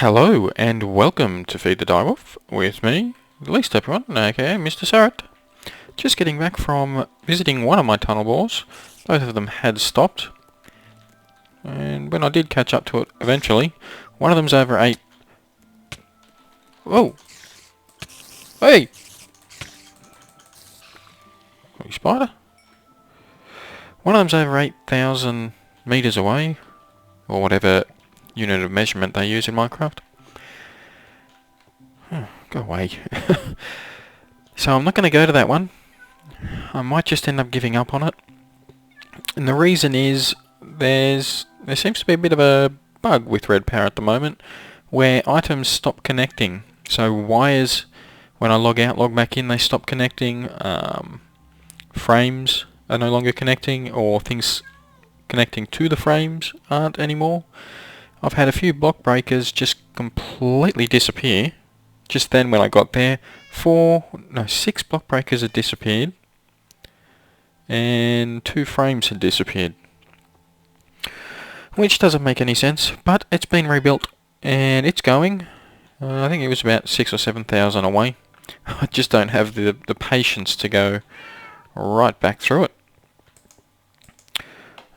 Hello and welcome to Feed the Direwolf with me, at least everyone, aka MrSuryt. Just getting back from visiting one of my tunnel bores. Both of them had stopped, and when I did catch up to it eventually, one of them's over 8... Whoa! Hey! Spider? One of them's over 8,000 meters away, or whatever unit of measurement they use in Minecraft. Go away. So I'm not going to go to that one. I might just end up giving up on it. And the reason is there seems to be a bit of a bug with Red Power at the moment where items stop connecting. So wires, when I log out, log back in, they stop connecting. Frames are no longer connecting, or things connecting to the frames aren't anymore. I've had a few block breakers just completely disappear. Just then when I got there, 6 block breakers had disappeared and 2 frames had disappeared. Which doesn't make any sense, but it's been rebuilt and it's going. I think it was about 6,000 or 7,000 away. I just don't have the patience to go right back through it.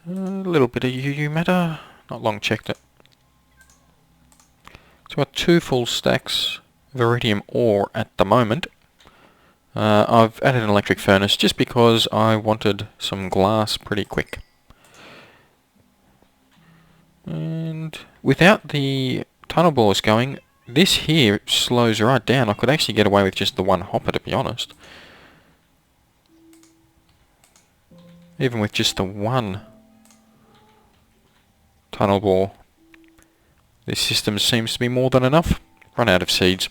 A little bit of UU matter, not long checked it. So I've got 2 full stacks of iridium ore at the moment. I've added an electric furnace just because I wanted some glass pretty quick. And without the tunnel bores going, this here slows right down. I could actually get away with just the one hopper, to be honest. Even with just the one tunnel bore, this system seems to be more than enough. Run out of seeds.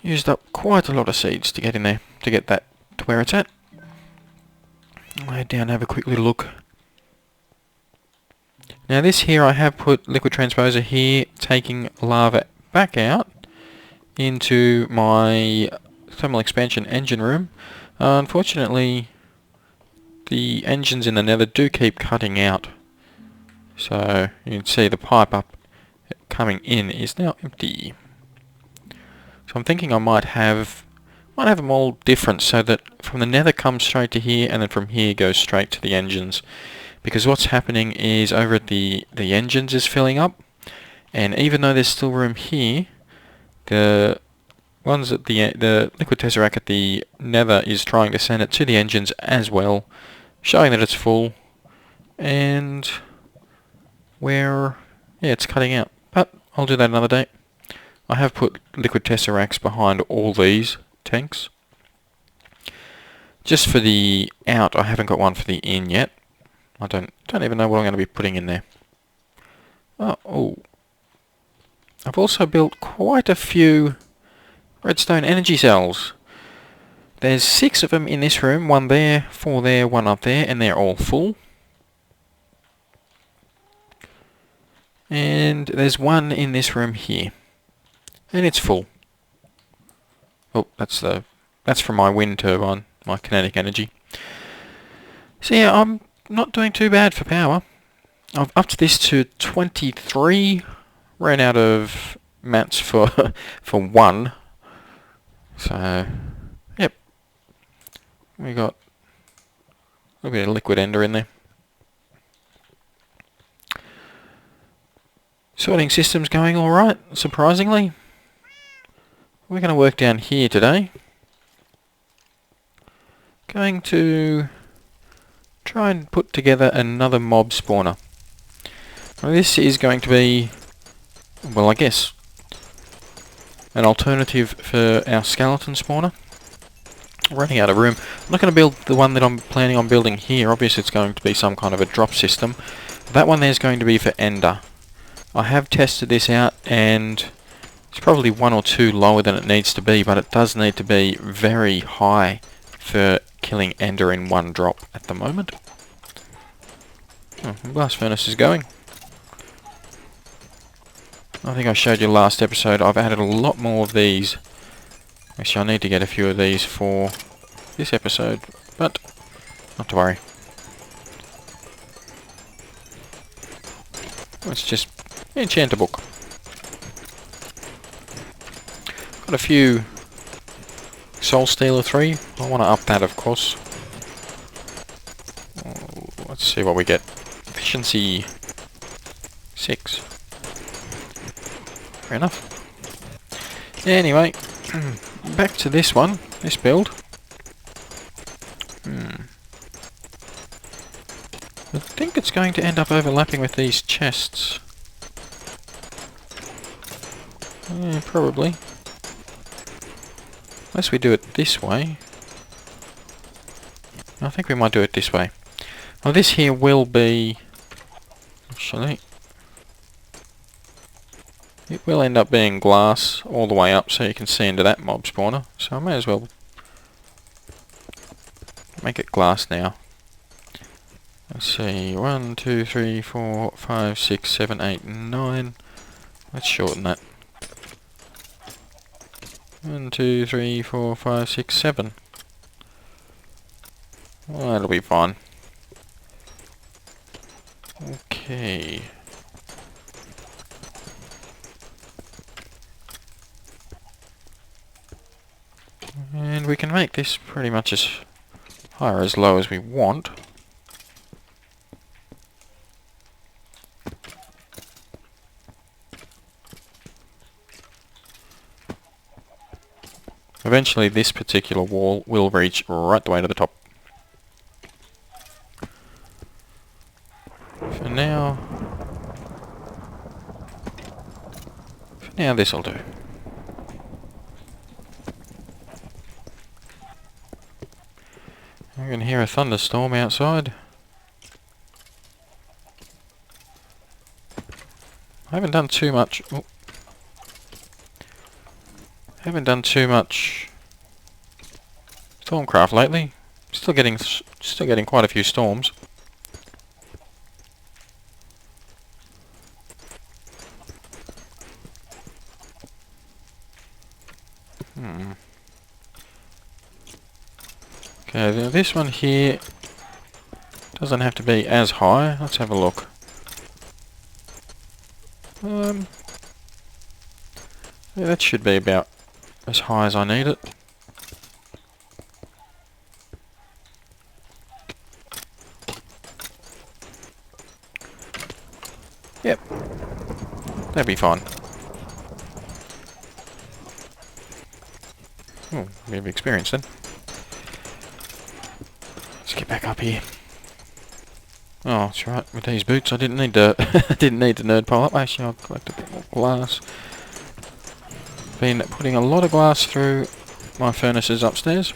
Used up quite a lot of seeds to get in there, to get that to where it's at. I'll head down and have a quick little look. Now this here, I have put liquid transposer here, taking lava back out into my thermal expansion engine room. Unfortunately, the engines in the nether do keep cutting out. So you can see the pipe up coming in is now empty. So I'm thinking I might have them all different, so that from the nether comes straight to here, and then from here goes straight to the engines. Because what's happening is over at the engines is filling up, and even though there's still room here, the ones at the liquid tesseract at the nether is trying to send it to the engines as well, showing that it's full, and it's cutting out. But I'll do that another day. I have put liquid tesseracts behind all these tanks. Just for the out, I haven't got one for the in yet. I don't even know what I'm going to be putting in there. Oh. I've also built quite a few redstone energy cells. There's 6 of them in this room, 1 there, 4 there, 1 up there, and they're all full. And there's 1 in this room here, and it's full. Oh, that's from my wind turbine, my kinetic energy. So yeah, I'm not doing too bad for power. I've upped this to 23. Ran out of mats for 1. So yep, we got a little bit of liquid ender in there. Sorting system's going alright, surprisingly. We're going to work down here today. Going to try and put together another mob spawner. Now this is going to be, well, I guess, an alternative for our skeleton spawner. Running out of room. I'm not going to build the one that I'm planning on building here. Obviously it's going to be some kind of a drop system. That one there's going to be for ender. I have tested this out, and it's probably 1 or 2 lower than it needs to be, but it does need to be very high for killing ender in 1 drop at the moment. The blast furnace is going. I think I showed you last episode, I've added a lot more of these. Actually, I need to get a few of these for this episode, but not to worry. Let's just enchant a book. Got a few Soul Stealer 3. I want to up that, of course. Let's see what we get. Efficiency 6. Fair enough. Anyway, back to this one, this build. I think it's going to end up overlapping with these chests. Yeah, probably. Unless we do it this way. I think we might do it this way. Well, this here will be... Actually... It will end up being glass all the way up so you can see into that mob spawner. So I may as well make it glass now. Let's see, 1, 2, 3, 4, 5, 6, 7, 8, 9. Let's shorten that. 1, 2, 3, 4, 5, 6, 7. Well, that'll be fine. Okay. And we can make this pretty much as high or as low as we want. Eventually this particular wall will reach right the way to the top. For now this'll do. I can hear a thunderstorm outside. I haven't done too much. Oh. Haven't done too much Stormcraft lately. Still getting quite a few storms. Okay, this one here doesn't have to be as high. Let's have a look. Yeah, that should be about as high as I need it. Yep, that'd be fine. Oh, we have experience then. Let's get back up here. Oh, that's right. With these boots, I didn't need to. I didn't need the nerd pile up. Actually, I'll collect a bit more glass. Been putting a lot of glass through my furnaces upstairs.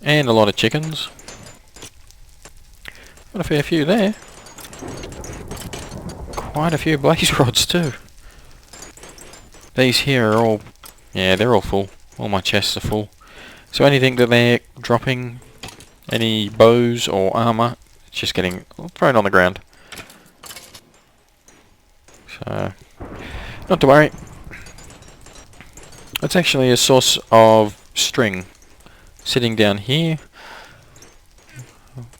And a lot of chickens. Got a fair few there. Quite a few blaze rods too. These here are all... yeah, they're all full. All my chests are full. So anything that they're dropping, any bows or armour, it's just getting thrown on the ground. So, not to worry. It's actually a source of string. Sitting down here.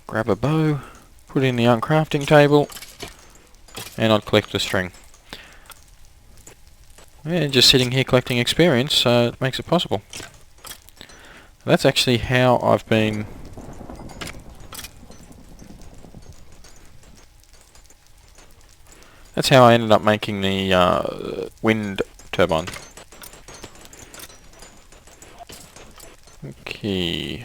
Grab a bow, put it in the uncrafting table, and I'd collect the string. And just sitting here collecting experience, so it makes it possible. That's actually how I've been... that's how I ended up making the wind turbine. Okay.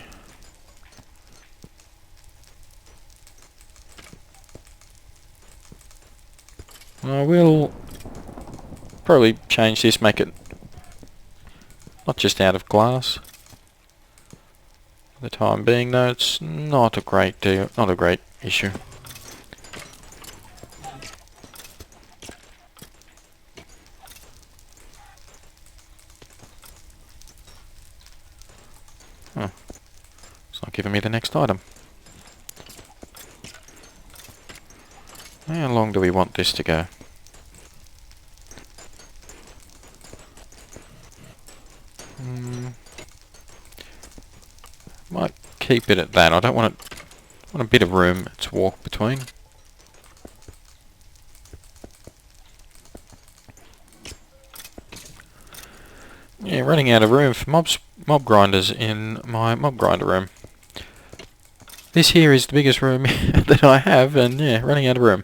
I will probably change this, make it not just out of glass. For the time being though, it's not a great deal, not a great issue. Huh. It's not giving me the next item. How long do we want this to go? Might keep it at that. I don't want it. I want a bit of room to walk between. Yeah, running out of room for mob grinders in my mob grinder room. This here is the biggest room that I have, and yeah, running out of room.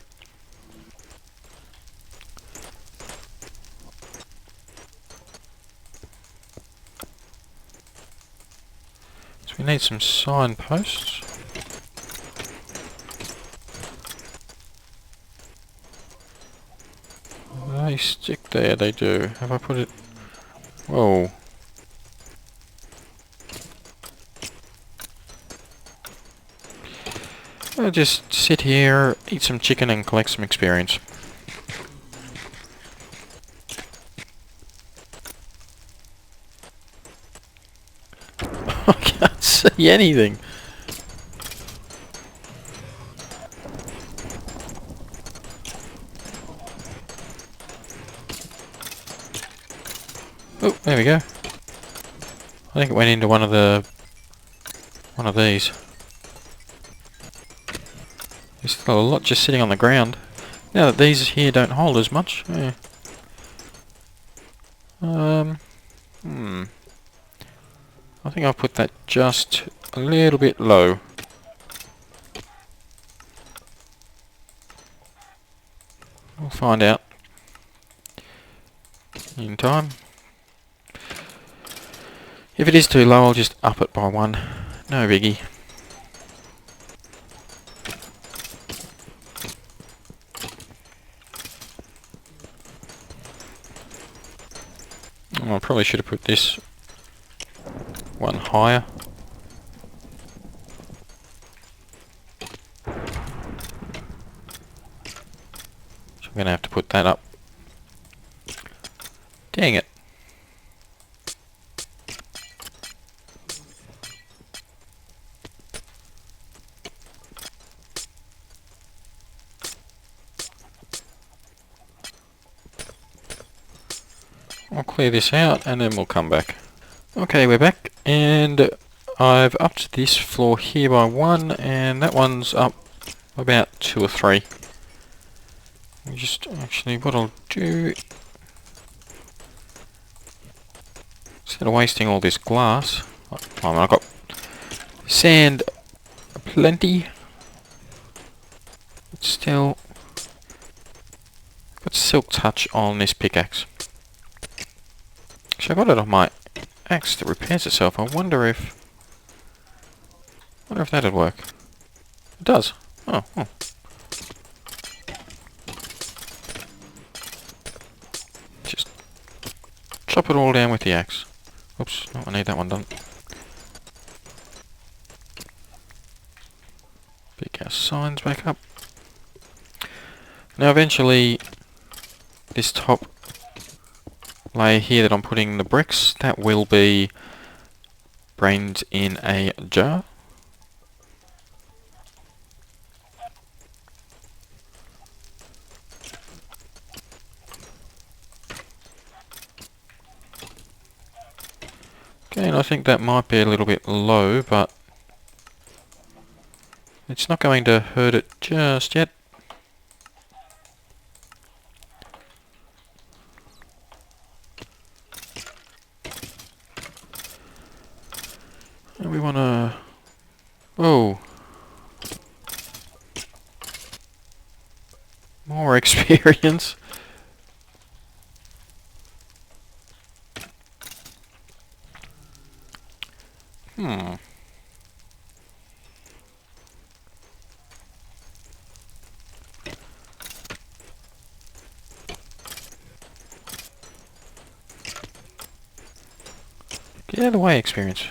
So we need some signposts. They stick there, they do. Have I put it... Whoa. I'll just sit here, eat some chicken and collect some experience. I can't see anything. Oh, there we go. I think it went into one of these. There's still a lot just sitting on the ground. Now that these here don't hold as much. Yeah. I think I'll put that just a little bit low. We'll find out in time. If it is too low, I'll just up it by one. No biggie. Oh, I probably should have put this one higher. So I'm going to have to put that up. Dang it. I'll clear this out and then we'll come back. Okay, we're back, and I've upped this floor here by one, and that one's up about 2 or 3. Just actually, what I'll do, instead of wasting all this glass, I've got sand plenty, but still got silk touch on this pickaxe. So I got it on my axe that repairs itself. I wonder if that'd work. It does. Oh. Just chop it all down with the axe. Oops, no, I need that one done. Pick our signs back up. Now eventually this top layer here that I'm putting the bricks, that will be brains in a jar. Okay, and I think that might be a little bit low, but it's not going to hurt it just yet. And we want to... Whoa! More experience. Get out of the way, experience.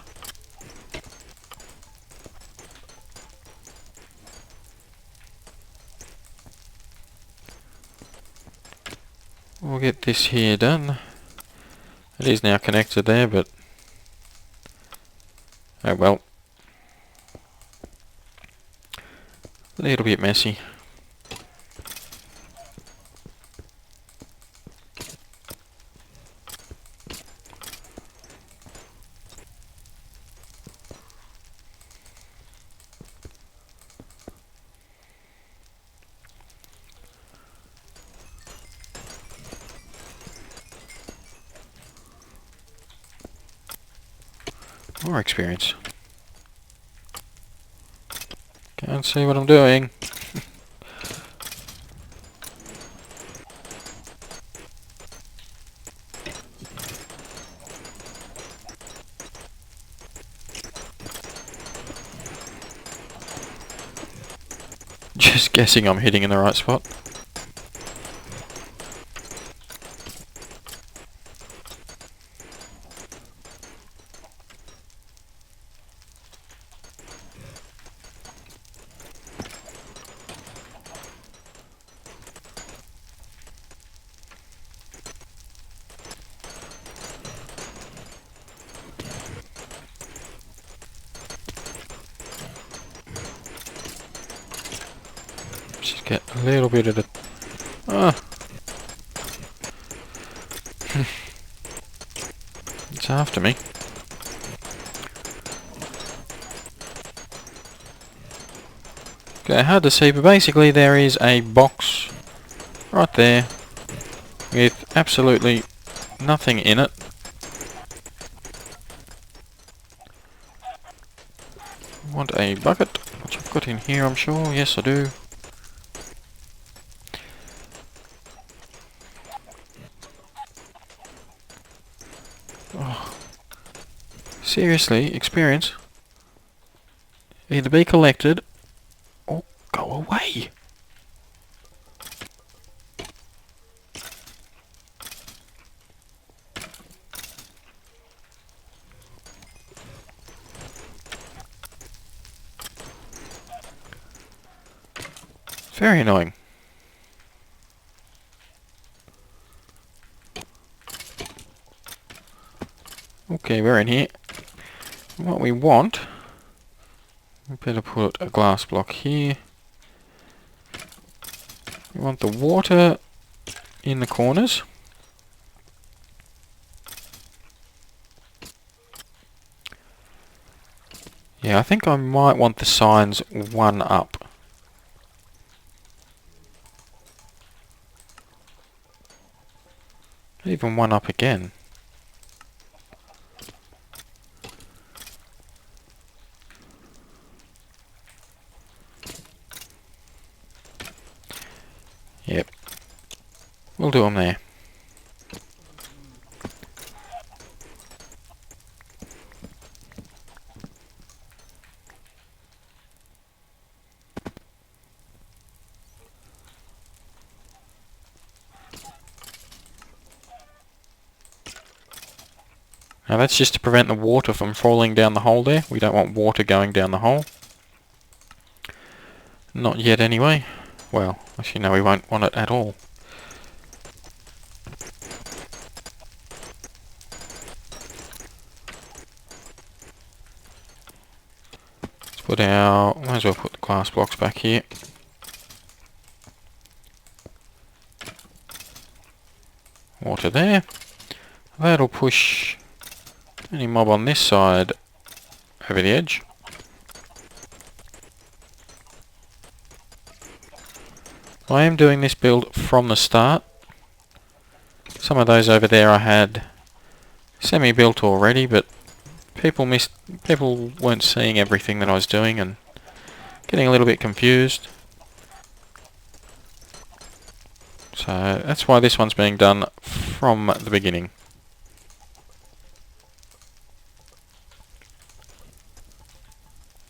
We'll get this here done. It is now connected there, but... oh well. A little bit messy. More experience. Can't see what I'm doing. Just guessing I'm hitting in the right spot. Just get a little bit of the... Ah! It's after me. Okay, hard to see, but basically there is a box right there with absolutely nothing in it. I want a bucket, which I've got in here, I'm sure. Yes, I do. Oh. Seriously, experience. Either be collected or go away. Very annoying. Okay, we're in here. What we want, we better put a glass block here. We want the water in the corners. Yeah, I think I might want the signs one up. Even one up again. Yep. We'll do them there. Now that's just to prevent the water from falling down the hole there. We don't want water going down the hole. Not yet anyway. Well, actually no, we won't want it at all. Let's put our... might as well put the glass blocks back here. Water there. That'll push any mob on this side over the edge. I am doing this build from the start. Some of those over there I had semi-built already, but people weren't seeing everything that I was doing and getting a little bit confused. So that's why this one's being done from the beginning.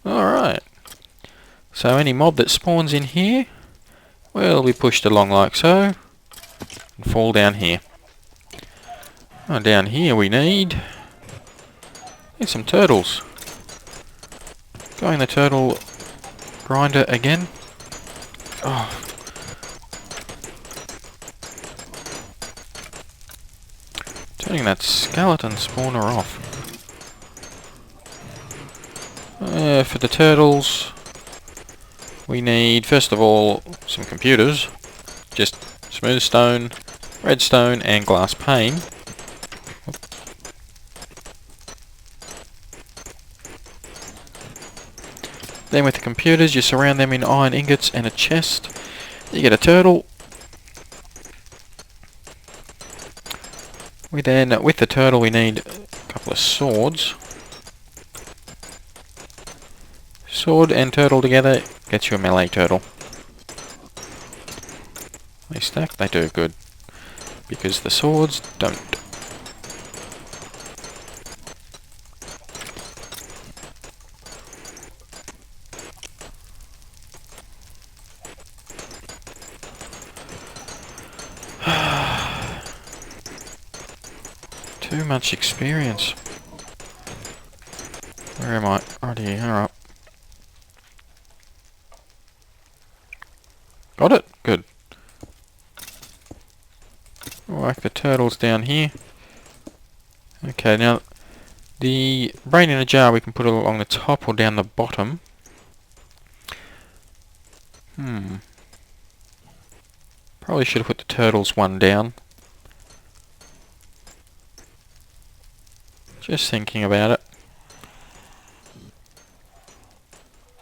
Alright. So any mob that spawns in here will be pushed along like so and fall down here. Oh, down here we need some turtles. Going the turtle grinder again. Oh. Turning that skeleton spawner off. For the turtles, we need, first of all, some computers. Just smooth stone, redstone, and glass pane. Then with the computers, you surround them in iron ingots and a chest. You get a turtle. We then, with the turtle, we need a couple of swords. Sword and turtle together gets you a melee turtle. They stack? They do, good. Because the swords don't. Too much experience. Where am I? Right here, alright. Got it? Good. Whack the turtles down here. Okay, now the brain in a jar we can put it along the top or down the bottom. Probably should have put the turtles one down. Just thinking about it.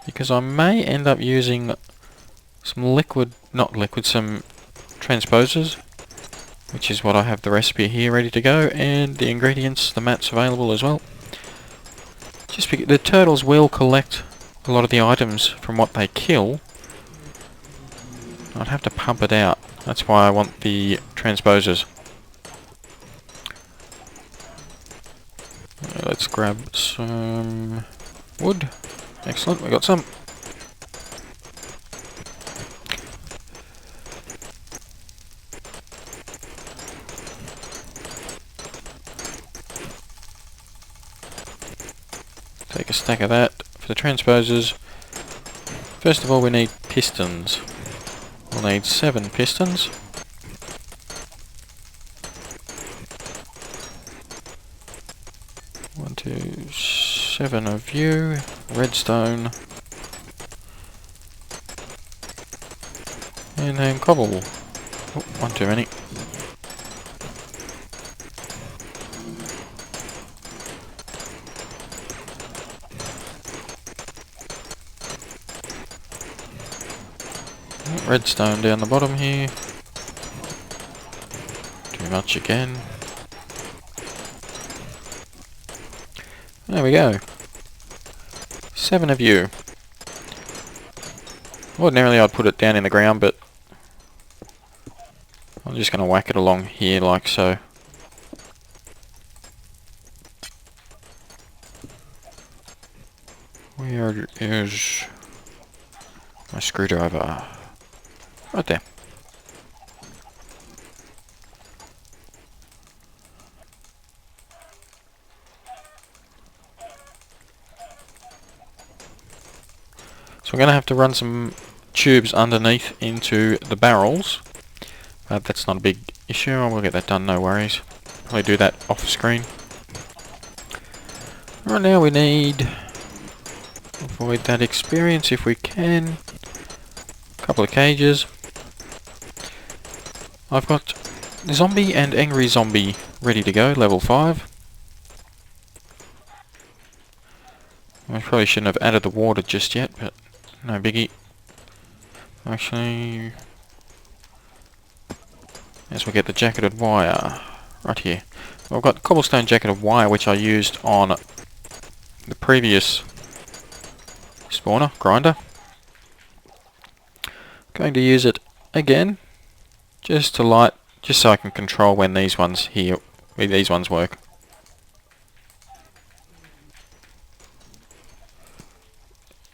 Because I may end up using some some transposers, which is what I have the recipe here ready to go, and the ingredients, the mats available as well. Just because the turtles will collect a lot of the items from what they kill, I'd have to pump it out. That's why I want the transposers. Let's grab some wood. Excellent, we got some. Take a stack of that for the transposers. First of all, we need pistons. We'll need 7 pistons. One, two, 7 of you. Redstone. And then cobble. Oh, one too many. Redstone down the bottom here. Too much again. There we go. 7 of you. Ordinarily I'd put it down in the ground, but I'm just going to whack it along here like so. Where is my screwdriver? Right there. So we're going to have to run some tubes underneath into the barrels. But that's not a big issue. I will get that done, no worries. Probably do that off screen. Right now we need... avoid that experience if we can. A couple of cages. I've got Zombie and Angry Zombie ready to go, level 5. I probably shouldn't have added the water just yet, but no biggie. Actually, as we get the jacketed wire right here. Well, I've got the cobblestone jacketed wire which I used on the previous spawner, grinder. Going to use it again. Just so I can control when these ones work.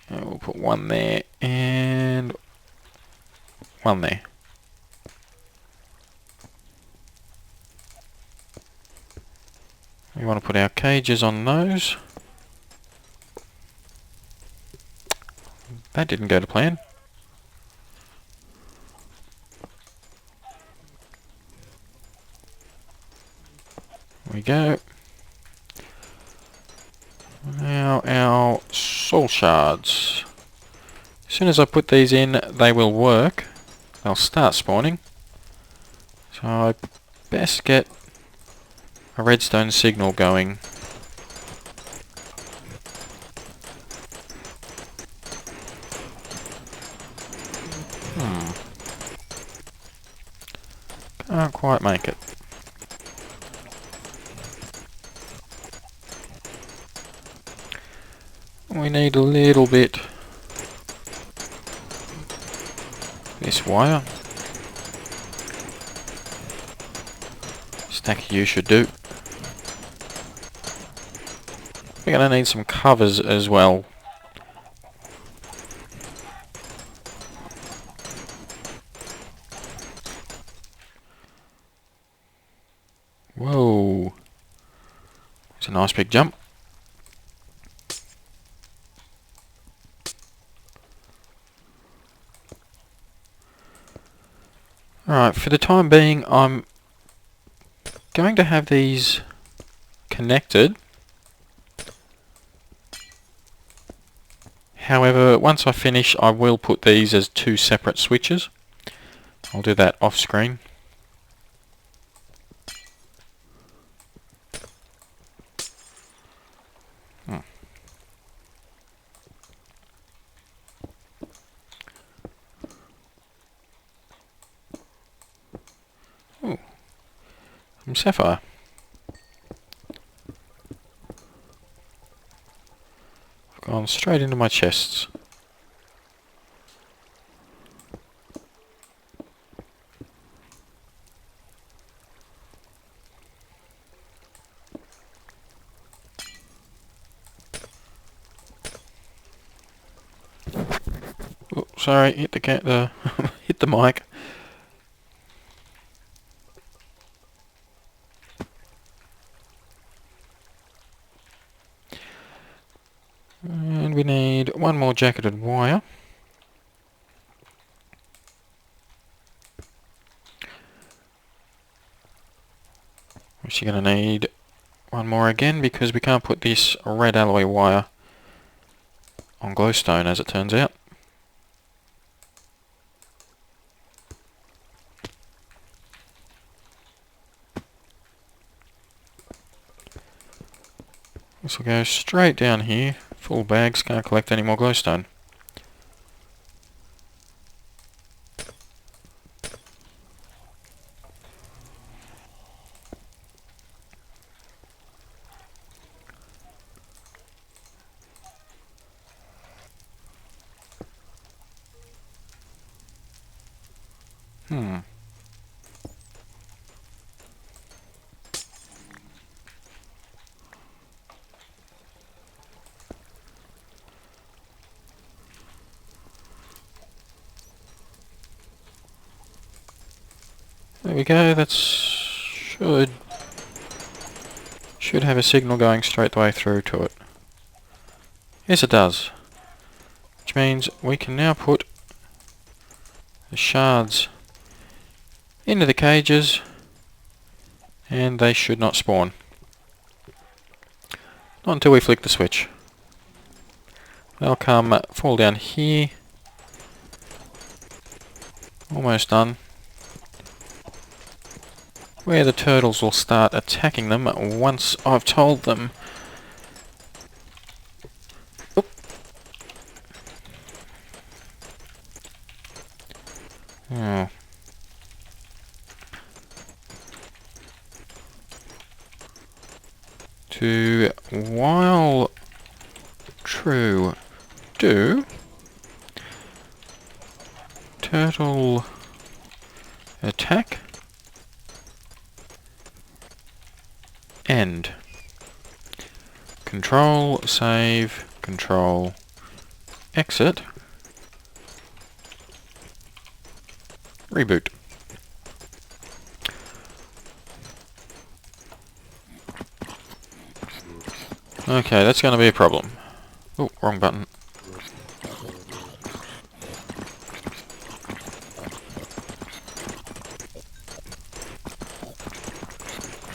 And we'll put one there and one there. We want to put our cages on those. That didn't go to plan. There we go. Now our soul shards. As soon as I put these in, they will work. They'll start spawning. So I best get a redstone signal going. Can't quite make it. We need a little bit This wire. Stack of you should do. We're going to need some covers as well. Whoa. It's a nice big jump. Alright, for the time being I'm going to have these connected. However, once I finish I will put these as two separate switches. I'll do that off screen. Ooh, some sapphire. I've gone straight into my chests. Oh, sorry, hit the hit the mic. And we need one more jacketed wire. We're actually going to need one more again because we can't put this red alloy wire on glowstone as it turns out. This will go straight down here. Full bags, can't collect any more glowstone. There we go, that should have a signal going straight the way through to it. Yes it does. Which means we can now put the shards into the cages and they should not spawn. Not until we flick the switch. They'll come, fall down here. Almost done. Where the turtles will start attacking them once I've told them. Oop. Oh. To while true do turtle attack end. Control, save, control, exit, reboot. Okay, that's going to be a problem. Oh, wrong button.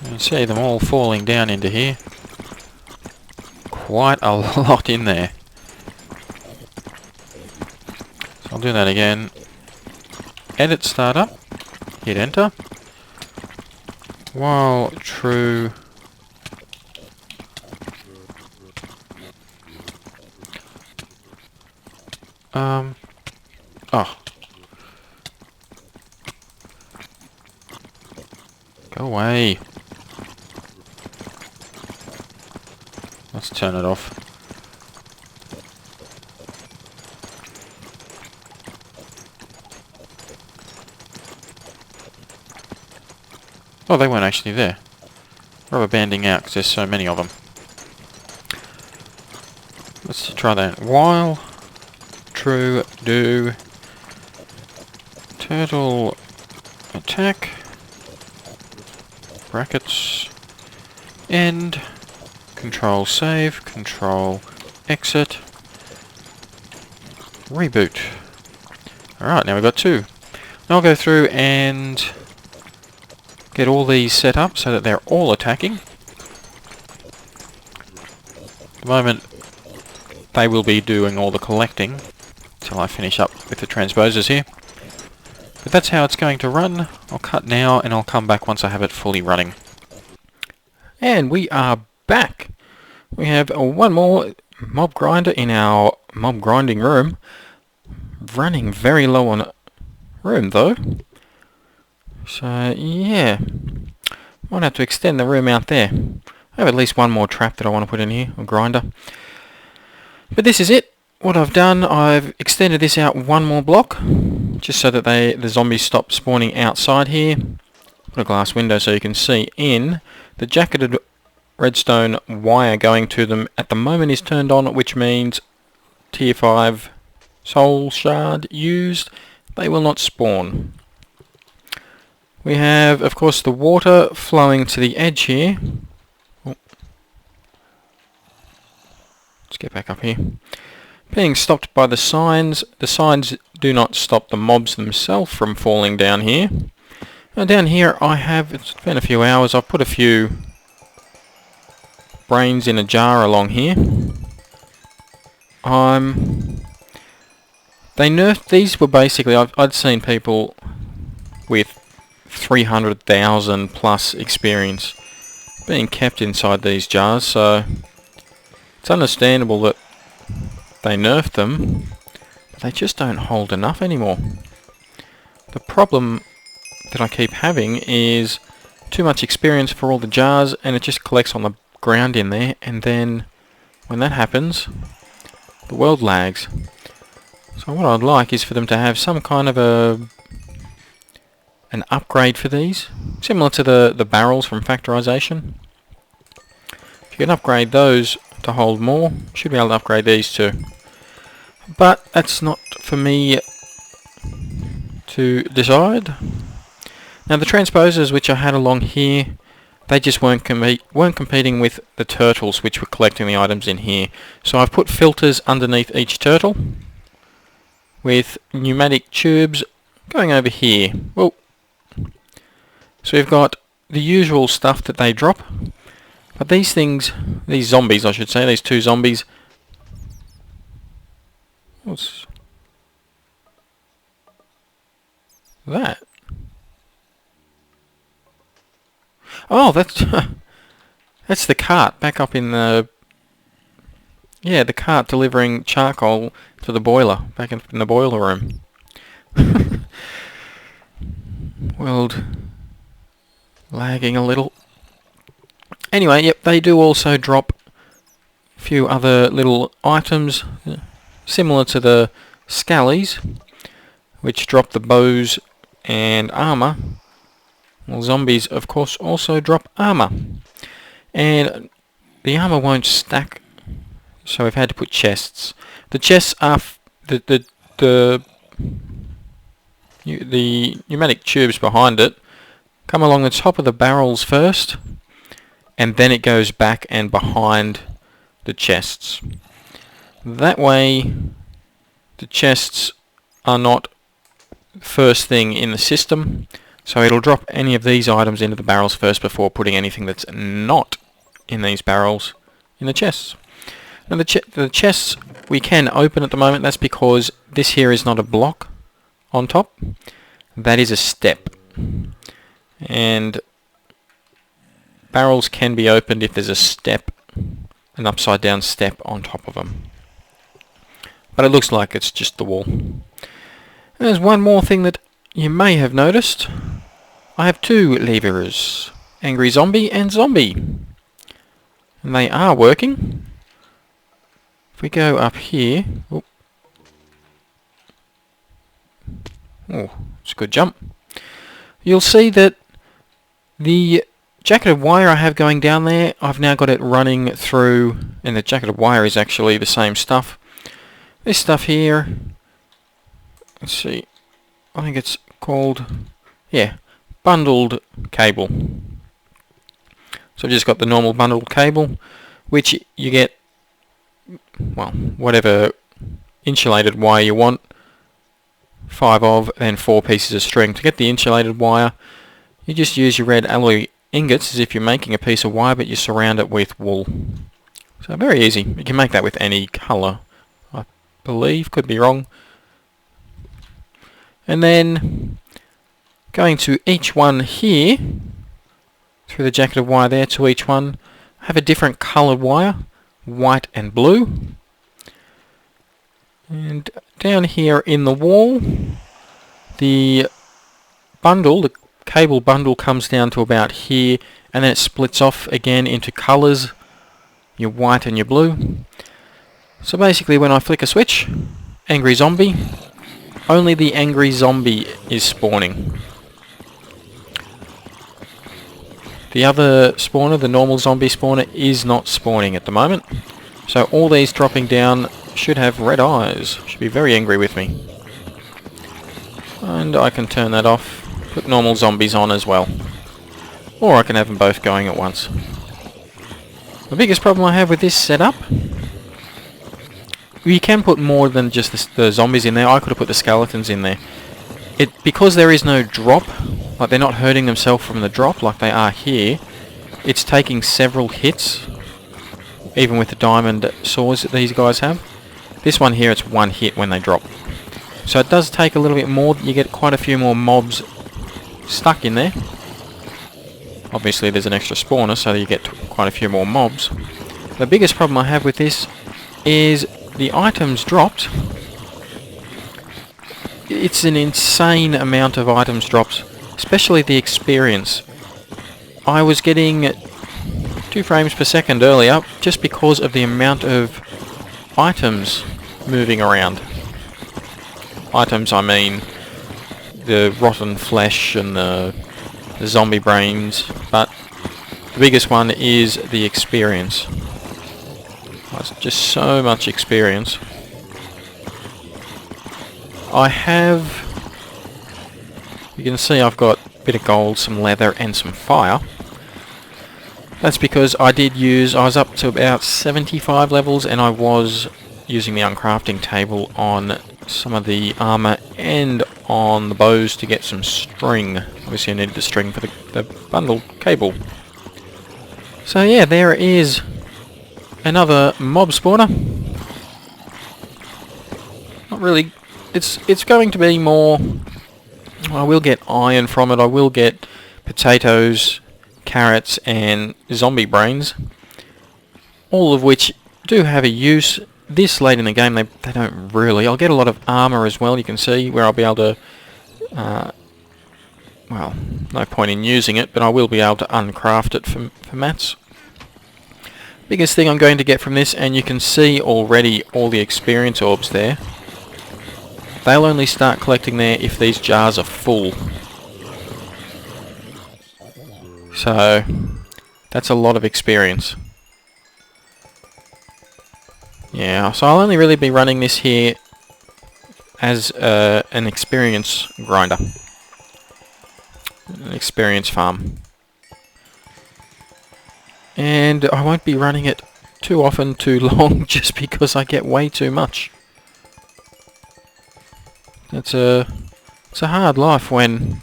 You can see them all falling down into here. Quite a lot in there. So I'll do that again. Edit startup. Hit enter. While true. Oh. Go away. Let's turn it off. Oh, they weren't actually there. Rubber banding out because there's so many of them. Let's try that. While true do turtle attack brackets end control save control exit reboot. Alright, now we've got two. Now I'll go through and get all these set up so that they're all attacking. At the moment they will be doing all the collecting until I finish up with the transposers here. But that's how it's going to run. I'll cut now and I'll come back once I have it fully running. And we are back. We have one more mob grinder in our mob grinding room. Running very low on room though. So yeah. Might have to extend the room out there. I have at least one more trap that I want to put in here, a grinder. But this is it. What I've done, I've extended this out one more block, just so that the zombies stop spawning outside here. Put a glass window so you can see in. The jacketed redstone wire going to them at the moment is turned on, which means tier 5 soul shard used. They will not spawn. We have, of course, the water flowing to the edge here. Oh. Let's get back up here. Being stopped by the signs. The signs do not stop the mobs themselves from falling down here. Now down here I have, it's been a few hours, I've put a few brains in a jar along here. They nerfed, these were basically, I'd seen people with 300,000 plus experience being kept inside these jars, so it's understandable that they nerfed them, but they just don't hold enough anymore. The problem that I keep having is too much experience for all the jars, and it just collects on the ground in there, and then when that happens, the world lags. So what I'd like is for them to have some kind of an upgrade for these, similar to the barrels from factorization. If you can upgrade those to hold more, should be able to upgrade these too. But that's not for me to decide. Now the transposers which I had along here, they just weren't competing with the turtles which were collecting the items in here. So I've put filters underneath each turtle with pneumatic tubes going over here. Well, so we've got the usual stuff that they drop, but these things, these zombies I should say, these two zombies, what's that? Oh, that's that's the cart back up in the, yeah, the cart delivering charcoal to the boiler, back in the boiler room. World lagging a little. Anyway, yep, they do also drop a few other little items similar to the scallies, which drop the bows and armour. Well, zombies, of course, also drop armour. And the armour won't stack, so we've had to put chests. The chests are the pneumatic tubes behind it come along the top of the barrels first, and then it goes back and behind the chests. That way the chests are not first thing in the system, so it'll drop any of these items into the barrels first before putting anything that's not in these barrels in the chests. Now the chests we can open at the moment. That's because this here is not a block on top, that is a step, and barrels can be opened if there's a step, an upside down step on top of them, but it looks like it's just the wall. And there's one more thing that you may have noticed. I have two levers, angry zombie and zombie, and they are working. If we go up here, oh, it's a good jump. You'll see that The jacketed wire I have going down there, I've now got it running through, and the jacketed wire is actually the same stuff. This stuff here, let's see, I think it's called, yeah, bundled cable. So I've just got the normal bundled cable, which you get, well, whatever insulated wire you want, 5 of, and 4 pieces of string. To get the insulated wire, you just use your red alloy ingots as if you're making a piece of wire, but you surround it with wool. So very easy. You can make that with any colour, I believe. Could be wrong. And then going to each one here, through the jacketed wire there to each one, I have a different coloured wire, white and blue. And down here in the wall, the bundle, the cable bundle, comes down to about here, and then it splits off again into colours, your white and your blue. So basically when I flick a switch, angry zombie, only the angry zombie is spawning. The other spawner, the normal zombie spawner, is not spawning at the moment. So all these dropping down should have red eyes, should be very angry with me. And I can turn that off. Put normal zombies on as well. Or I can have them both going at once. The biggest problem I have with this setup, you can put more than just the zombies in there. I could have put the skeletons in there. Because there is no drop, like they're not hurting themselves from the drop like they are here, it's taking several hits, even with the diamond swords that these guys have. This one here, it's one hit when they drop. So it does take a little bit more. You get quite a few more mobs stuck in there. Obviously there's an extra spawner, so you get quite a few more mobs. The biggest problem I have with this is the items dropped. It's an insane amount of items dropped, especially the experience. I was getting 2 frames per second earlier just because of the amount of items moving around. Items, I mean the rotten flesh and the zombie brains, but the biggest one is the experience. It's just so much experience. I have, you can see I've got a bit of gold, some leather and some fire. That's because I was up to about 75 levels, and I was using the uncrafting table on some of the armour and on the bows to get some string. Obviously I needed the string for the bundled cable. So yeah, there is another mob spawner. Not really, it's going to be more, I will get iron from it, I will get potatoes, carrots and zombie brains, all of which do have a use. This late in the game, they don't really. I'll get a lot of armour as well, you can see, where I'll be able to, well, no point in using it, but I will be able to uncraft it for mats. Biggest thing I'm going to get from this, and you can see already all the experience orbs there, they'll only start collecting there if these jars are full. So, that's a lot of experience. Yeah, so I'll only really be running this here as an experience grinder. An experience farm. And I won't be running it too often, too long, just because I get way too much. It's a hard life when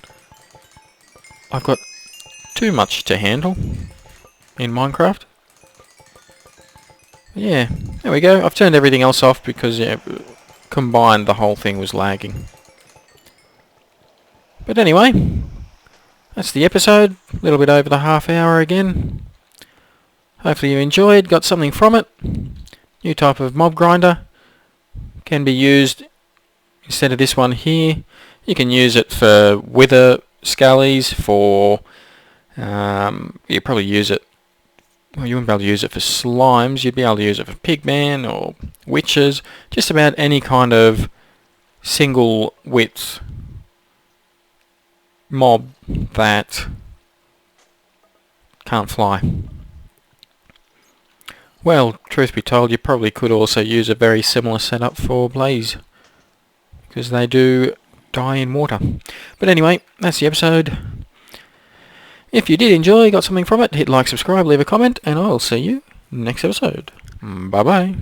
I've got too much to handle in Minecraft. Yeah, there we go. I've turned everything else off because, yeah, combined the whole thing was lagging. But anyway, that's the episode. A little bit over the half hour again. Hopefully you enjoyed, got something from it. New type of mob grinder. Can be used instead of this one here. You can use it for wither skellies, for you probably use it, well, you wouldn't be able to use it for slimes, you'd be able to use it for pigmen or witches, just about any kind of single width mob that can't fly. Well, truth be told, you probably could also use a very similar setup for blaze, because they do die in water. But anyway, that's the episode. If you did enjoy, got something from it, hit like, subscribe, leave a comment, and I'll see you next episode. Bye bye.